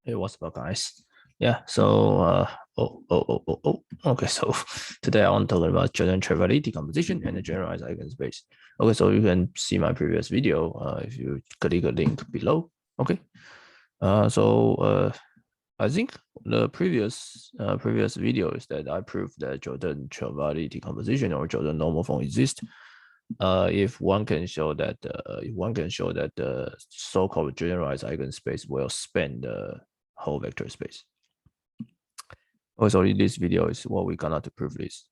Hey, what's up, guys? Yeah, so okay, so today I want to talk about Chevalley decomposition and the generalized eigenspace. Okay, so you can see my previous video if you click a link below. Okay, I think the previous video is that I proved that Chevalley decomposition or Jordan normal form exists. If one can show that the so-called generalized eigenspace will span the whole vector space. Also, in this video is what we're gonna to prove this.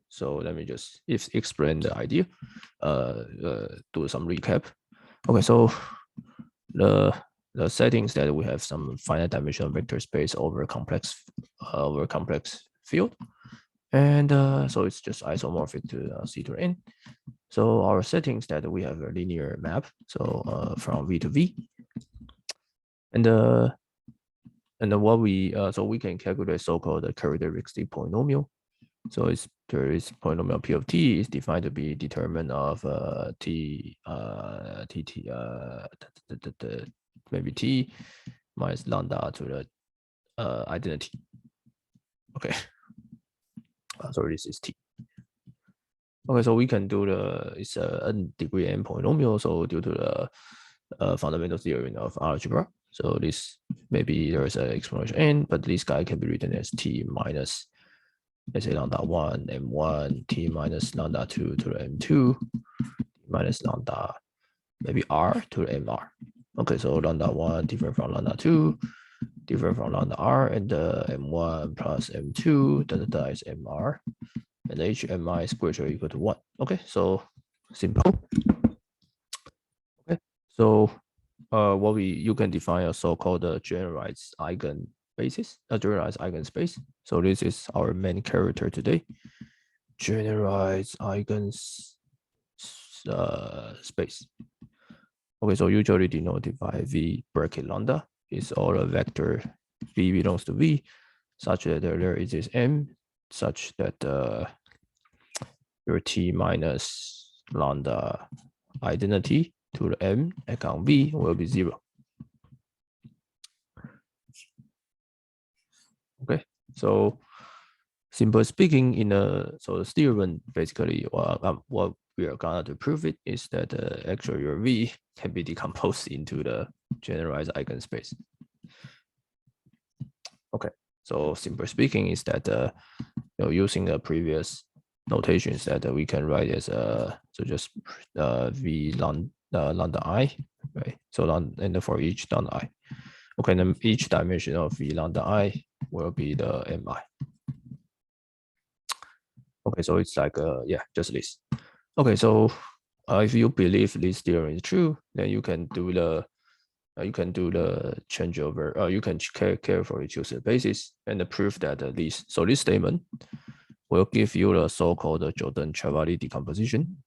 So let me just explain the idea. Do some recap. Okay, so the settings that we have some finite dimensional vector space over complex field, and so it's just isomorphic to C to N. So our settings that we have a linear map, so from V to V, and what we so we can calculate so-called characteristic polynomial. So there is polynomial P of T is defined to be determinant of maybe T minus lambda to the identity. Okay. So this is T. Okay, so we can do it's a n degree n polynomial. So due to the fundamental theorem of algebra, so this maybe there's an explanation n, but this guy can be written as T minus, let's say, lambda 1 m1 T minus lambda 2 to the m2 minus lambda maybe r to the mr. Okay, so lambda 1 different from lambda 2 different from lambda r, and m1 plus m2 is mr, and hmi is greater or equal to 1. Okay, so simple. Okay, so you can define a so-called generalized eigenbasis, a generalized eigenspace. So this is our main character today. Generalized eigens space. Okay, so usually denoted by V bracket lambda is all a vector V belongs to V, such that there exists M, such that your T minus lambda identity to the M account V will be 0. Okay, so simple speaking, so the theorem basically what we are gonna to prove it is that actually your V can be decomposed into the generalized eigenspace. Okay, so simple speaking is that using the previous notations that we can write as so just V lambda I, right? So and for each lambda I. Okay, then each dimension of V lambda I will be the mi. Okay, so it's like yeah, just this. Okay, so if you believe this theorem is true, then you can do the changeover. You can carefully choose the basis and prove that this statement will give you the so-called Jordan-Chevalley decomposition.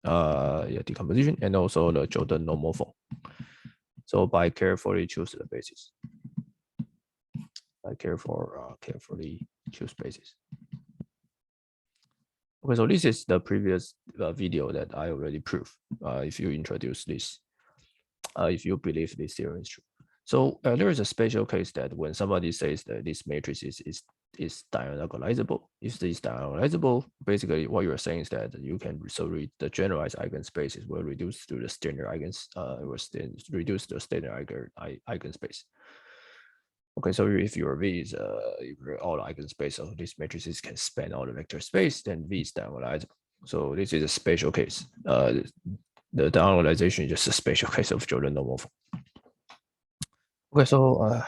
Decomposition, and also the Jordan normal form. So by carefully choose the basis. Carefully choose basis. Okay, so this is the previous video that I already proved. If you introduce this, if you believe this theorem is true. So there is a special case that when somebody says that this matrix is diagonalizable, if this is diagonalizable, basically what you're saying is that you can the generalized eigenspaces will reduce to the standard eigens, reduce the standard eigenspace. Okay, so if your V is all eigenspace of these matrices can span all the vector space, then V is diagonalizable. So this is a special case. The diagonalization is just a special case of Jordan normal form. Okay, so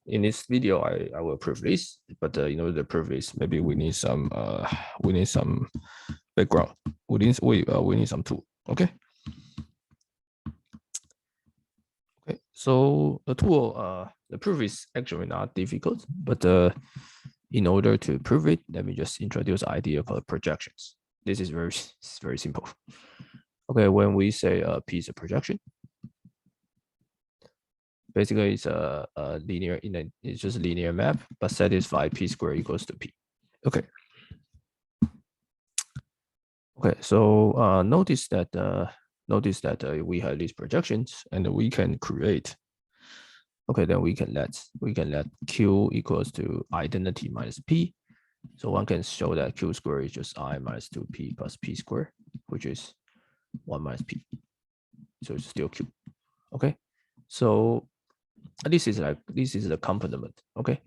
in this video, I will prove this, but in order to prove this, maybe we need some background. We need some tool. Okay. Okay, so the tool, the proof is actually not difficult, but in order to prove it, let me just introduce an idea called projections. This is very simple. Okay, when we say P is a projection, basically it's a linear it's just a linear map, but satisfy P squared equals to P. Okay. Okay, so notice that we have these projections, and we can create Okay, then we can let Q equals to identity minus P. So one can show that Q squared is just I minus 2P plus P squared, which is 1 minus P. So it's still Q. Okay, so this is the complement. Okay,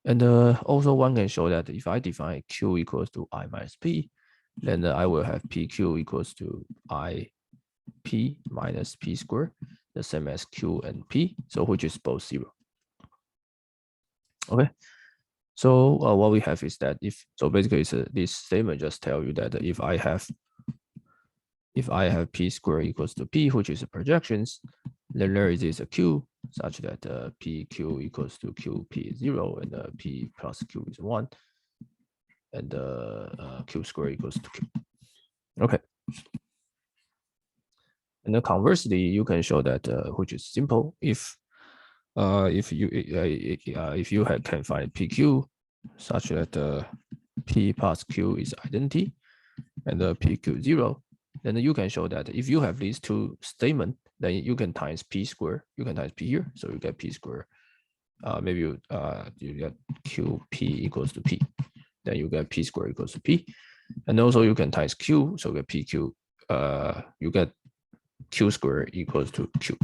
and also one can show that if I define Q equals to I minus P, then I will have PQ equals to IP minus P squared, the same as Q and P, so which is both 0. Okay, so what we have is that basically this statement just tell you that if I have P squared equals to P, which is a projections, then there is a Q such that PQ equals to QP is 0 and P plus Q is 1, and Q squared equals to Q. Okay. And then conversely, you can show that which is simple if you can find PQ such that P plus Q is identity and PQ 0, then you can show that if you have these two statements, then you can times P squared. You can times P here, so you get P squared. Maybe you get QP equals to P, then you get P squared equals to P, and also you can times Q, so you get PQ. You get Q squared equals to Q.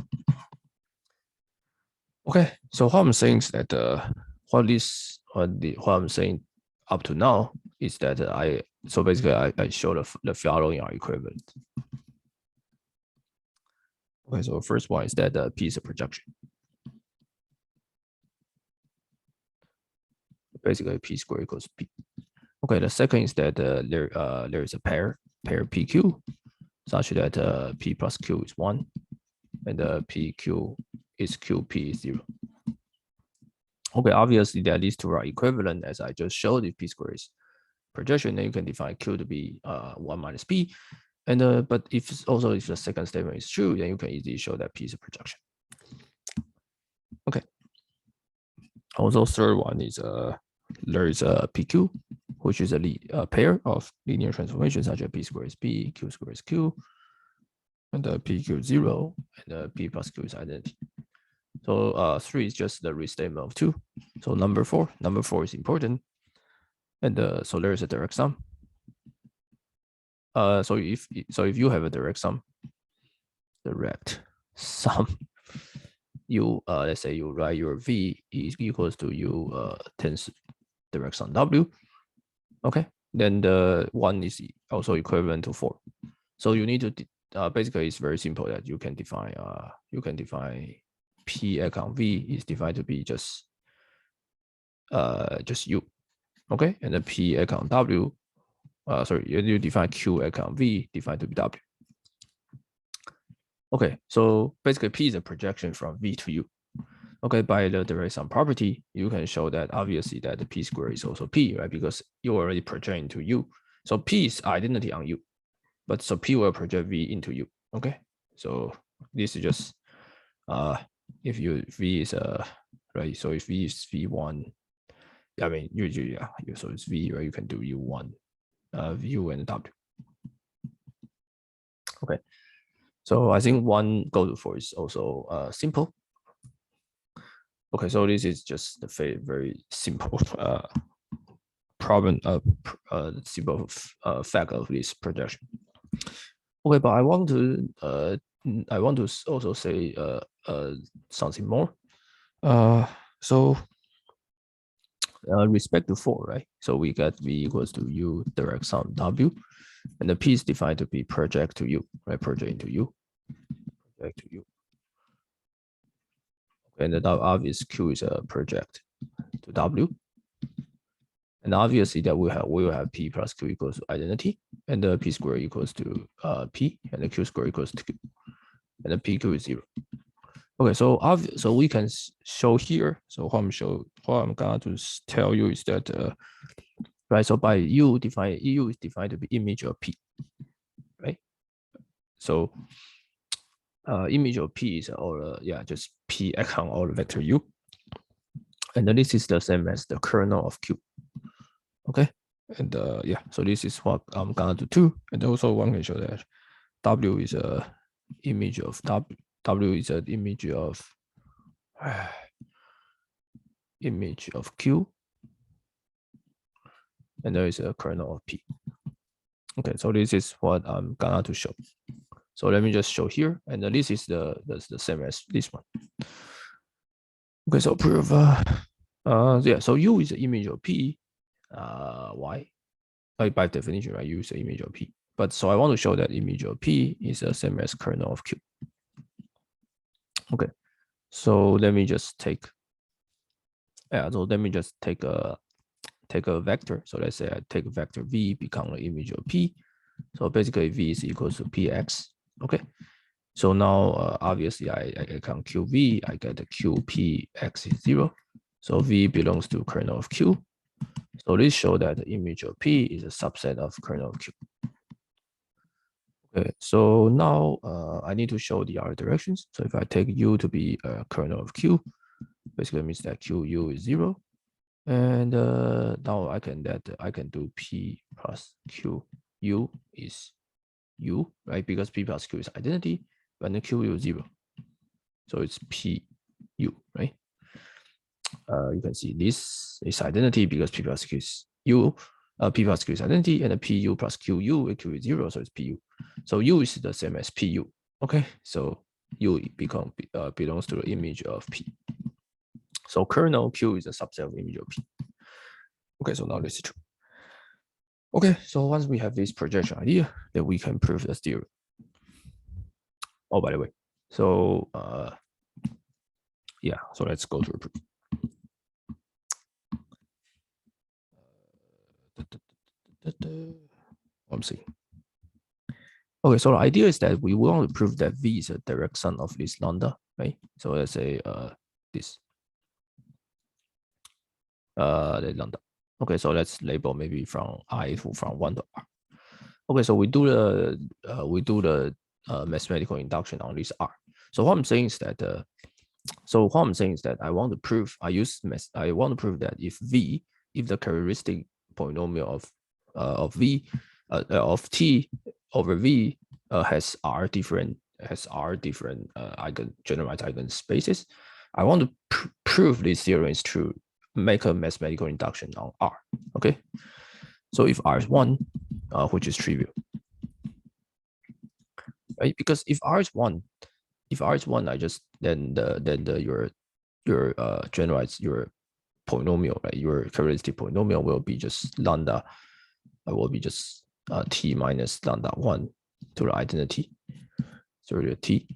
Okay, so what I'm saying is that what I'm saying up to now is that I show the following are equivalent. Okay, so first one is that P is a projection. Basically, P squared equals to P. Okay, the second is that there is a pair PQ such that P plus Q is 1 and PQ is QP is 0. Okay, obviously that these two are equivalent, as I just showed. If P squared is projection, then you can define Q to be 1 minus P. And but if the second statement is true, then you can easily show that P is a projection. Okay. Also, third one is there is a PQ, which is a pair of linear transformations such as P squared is P, Q squared is Q, and PQ 0, and P plus Q is identity. So 3 is just the restatement of 2. So number 4 is important, and so there is a direct sum. So if you have a direct sum, you let's say you write your V is equals to U times direct sum W. Okay, then the 1 is also equivalent to 4. So you need to basically it's very simple that you can define P econ V is defined to be just U. Okay, and the P econ W, you define Q econ V defined to be W. Okay, so basically P is a projection from V to U. Okay, by the direct sum property, you can show that obviously that the P squared is also P, right? Because you already project into U. So P is identity on U, but so P will project V into U. Okay, so this is just if V is right, so if V is V1, I mean so it's V, right? You can do U1, U and W. Okay, so I think 1 go to 4 is also simple. Okay, so this is just the very simple problem simple fact of this projection. Okay, but I want to also say something more. So respect to 4, right? So we got V equals to U direct sum W, and the P is defined to be project to U, right? Project into U, project to U. And the obvious Q is a project to W. And obviously that we will have P plus Q equals to identity, and the P squared equals to P, and the Q squared equals to Q, and the PQ is 0. Okay, so we can show here. So what I'm going to tell you is that right. So by U is defined to be image of P, right? So image of P is all just P econ all vector U, and then this is the same as the kernel of Q. Okay, and so this is what I'm gonna do too. And also one can show that W is a image of W is an image of image of Q, and there is a kernel of P. Okay, so this is what I'm gonna to show. So let me just show here, and this is the same as this one. Okay, so prove. Yeah, so U is the image of P. Why? By definition, right? U is the image of P. But so I want to show that image of P is the same as kernel of Q. Okay, so let me just take. Yeah, so let me just take a vector. So let's say I take a vector V become the image of P. So basically V is equals to Px. Okay. So now obviously I can QV, I get the QPx is 0. So V belongs to kernel of Q. So this shows that the image of P is a subset of kernel of Q. Okay, so now I need to show the other directions. So if I take U to be a kernel of Q, basically means that QU is 0. And now I can do P plus Q. U is U, right? Because P plus Q is identity, but the QU is 0. So it's PU, right? You can see this is identity because P plus Q is U. P plus Q is identity, and the PU plus QU, Q is 0, so it's PU. So U is the same as PU. Okay, so U belongs to the image of P. So kernel Q is a subset of image of P. Okay, so now this is true. Okay, so once we have this projection idea, then we can prove the theorem. Oh, by the way, so yeah, so let's go to the proof. I'm seeing. Okay, so the idea is that we want to prove that V is a direct sum of this lambda, right? So let's say this the lambda. Okay, so let's label maybe from I to from 1 to R. Okay, so we do the mathematical induction on this R. So what I'm saying is that I want to prove that if V, if the characteristic polynomial of V of T over V has R different generalized eigenspaces, I want to prove this theorem is true. Make a mathematical induction on R. Okay, so if R is 1, which is trivial, right? Because if R is 1, I just then your generalized your polynomial, right? Your characteristic polynomial will be just lambda. Will be just T minus lambda 1 to the identity. So the T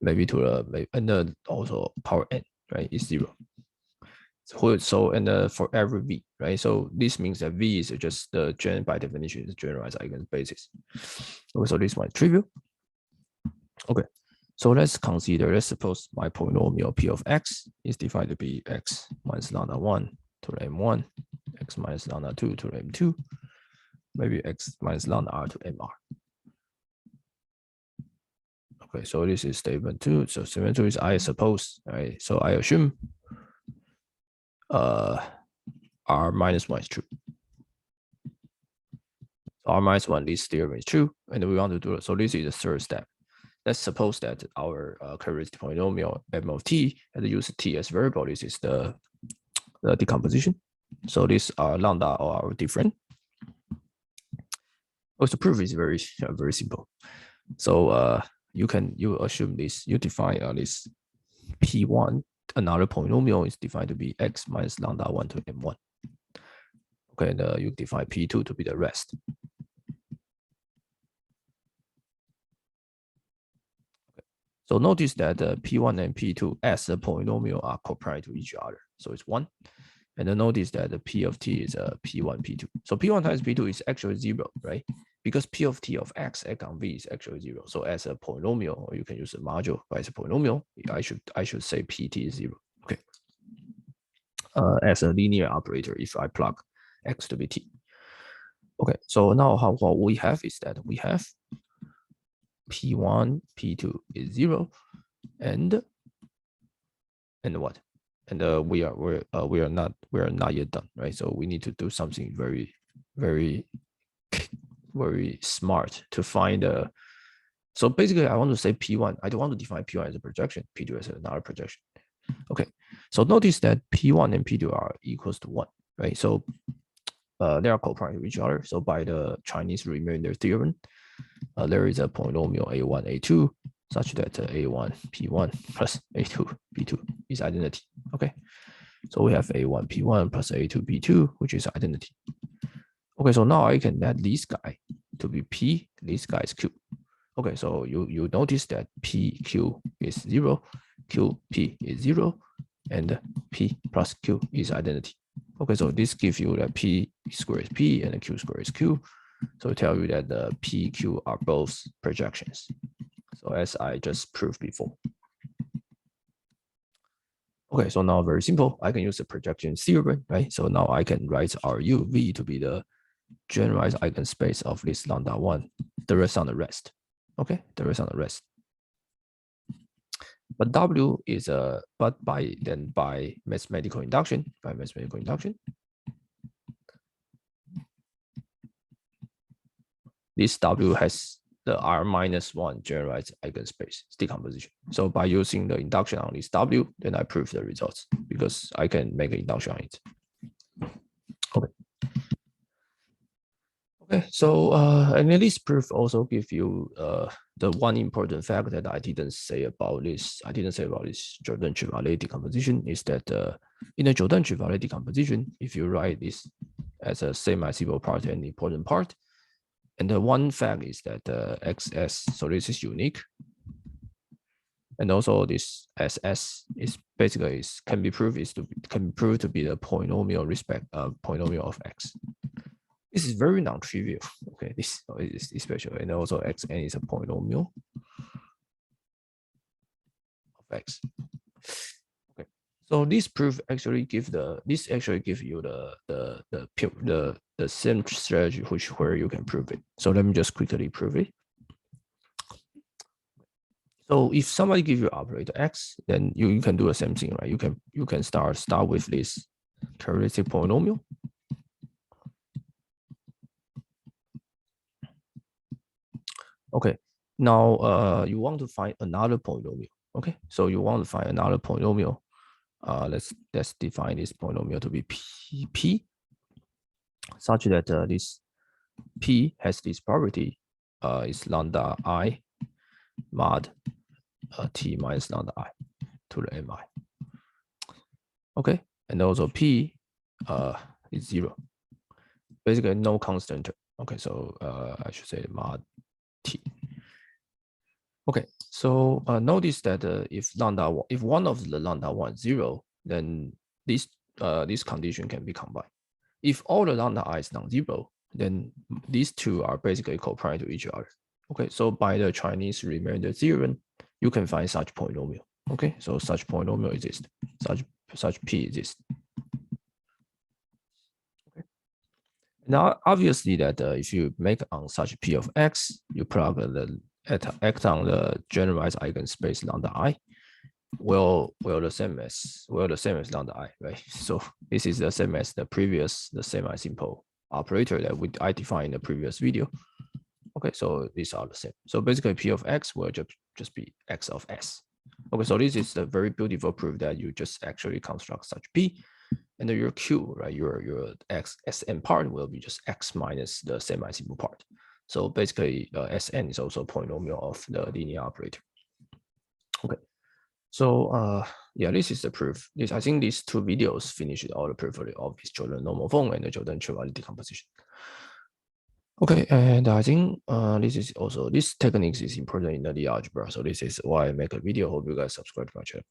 maybe to the and then also power n, right? Is 0. So and for every V, right? So this means that V is just by definition is generalized eigenspaces. Okay, so this one is trivial. Okay, so let's suppose my polynomial P of X is defined to be X minus lambda 1 to the M1, X minus lambda 2 to the M2, maybe X minus lambda R to MR. Okay, so this is statement 2. So statement 2 is I suppose, right? So I assume R minus 1 is true. So R minus 1, this theorem is true, and we want to do it. So this is the third step. Let's suppose that our characteristic polynomial M of T, and use T as variable. This is the decomposition. So these are lambda are different. Also, proof is very simple. So you assume this, you define this P1, another polynomial is defined to be X minus lambda 1 to M1. Okay, and you define P2 to be the rest. Okay. So notice that P1 and P2 as a polynomial are coprior to each other. So it's 1. And then notice that the P of T is P1, P2. So P1 times P2 is actually 0, right? Because P of T of X on V is actually 0. So as a polynomial, or you can use a module, but as a polynomial, I should say PT is 0. Okay. As a linear operator, if I plug X to be T. Okay, so now what we have is that we have P1, P2 is 0, and what? And we are not yet done, right? So we need to do something very, very, very smart to find a. So basically, I want to say P1. I don't want to define P1 as a projection, P2 as another projection. Okay, so notice that P1 and P2 are equals to 1, right? So they are co-prime to each other. So by the Chinese remainder theorem, there is a polynomial A1, A2 such that A1, P1 plus A2, P2 is identity. Okay, so we have A1, P1 plus A2, P2, which is identity. Okay, so now I can add this guy to be P, this guy is Q. Okay, so you notice that PQ is 0, QP is 0, and P plus Q is identity. Okay, so this gives you that P squared is P and the Q squared is Q. So tell you that the P, Q are both projections. So as I just proved before. Okay, so now very simple. I can use the projection theorem, right? So now I can write RUV to be the generalized eigenspace of this lambda 1, the rest on the rest. Okay, the rest on the rest. But W is by mathematical induction, this W has the R-1 generalized eigenspace decomposition. So by using the induction on this W, then I prove the results because I can make an induction on it. Okay. Okay, so and this proof also give you the one important fact that I didn't say about this. Jordan-Chevalley decomposition is that in the Jordan-Chevalley decomposition, if you write this as a semi-simple part and important part, and the one fact is that XS, so this is unique, and also this SS is basically can be proved to be the polynomial of X. This is very non-trivial. Okay, this is special, and also Xn is a polynomial of X. Okay, so this proof actually give you the same strategy where you can prove it. So let me just quickly prove it. So if somebody gives you operator X, then you can do the same thing, right? You can start with this characteristic polynomial. Okay, now you want to find another polynomial. Okay, so you want to find another polynomial. Let's define this polynomial to be P such that this P has this property is lambda I mod T minus lambda I to the mi. Okay, and also P is 0. Basically no constant. Okay, so I should say mod T. Okay, so notice that if one of the lambda 1 is 0, then this condition can be combined. If all the lambda I is non-zero, then these two are basically co-prime to each other. Okay, so by the Chinese remainder theorem, you can find such polynomial. Okay, so such polynomial exists. Such P exists. Okay. Now, obviously that if you make on such P of X, you plug act on the generalized eigenspace lambda I, the same as lambda I, right? So this is the same as the semi-simple operator that I defined in the previous video. Okay, so these are the same. So basically P of X will just be X of S. Okay, so this is a very beautiful proof that you just actually construct such P, and then your Q, right? Your Sn part will be just X minus the semi-simple part. So basically, Sn is also a polynomial of the linear operator. Okay, so yeah, this is the proof. I think these two videos finished all the proof of this Jordan normal form and the Jordan-Chevalley decomposition. Okay, and I think this technique is important in the algebra. So this is why I make a video. Hope you guys subscribe to my channel.